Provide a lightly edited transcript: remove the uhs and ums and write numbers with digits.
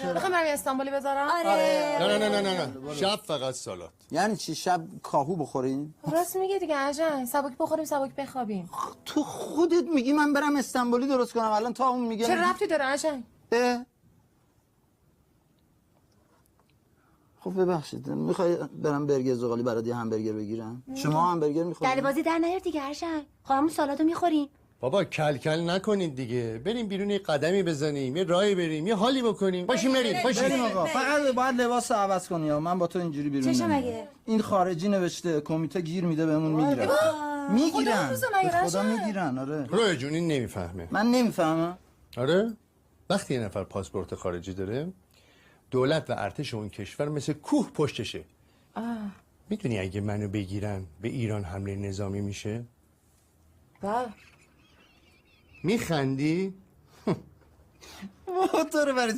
بخوام برم استانبولی بذارم. آره. نه شب فقط سالات. یعنی چی شب کاهو بخورین؟ راست میگه دیگه عجن. سبک بخوریم سبک بخوابیم. تو خودت میگی من برم استانبولی درست کنم، الان تا اون میگه چه ربطی داره عجن؟ خب ببخشید میخوای برم برگر زغالی برات یه همبرگر بگیرم؟ شما همبرگر میخورید؟ دل بازی در نیار دیگه هرشن. خب همون سالادو میخوریم. بابا کل نکنید دیگه، بریم بیرون یه قدمی بزنیم، یه راهی بریم، یه حالی بکنیم. باشیم بریم. بریم آقا. فقط باید لباس عوض کنی ها. من با تو اینجوری بیرون چشم نمیام. مگه؟ این خارجی نوشته کمیته گیر میده بهمون میگیرن. خدا میگیرن. آره. روی جون این نمیفهمه. من نمیفهمم. آره؟ وقتی یه نفر پاسپورت خارجی داره، دولت و ارتش اون کشور مثل کوه پشتشه. میدونی اگه منو بگیرن به ایران حمله نظامی میشه؟ بله. میخندی؟ تو رو برای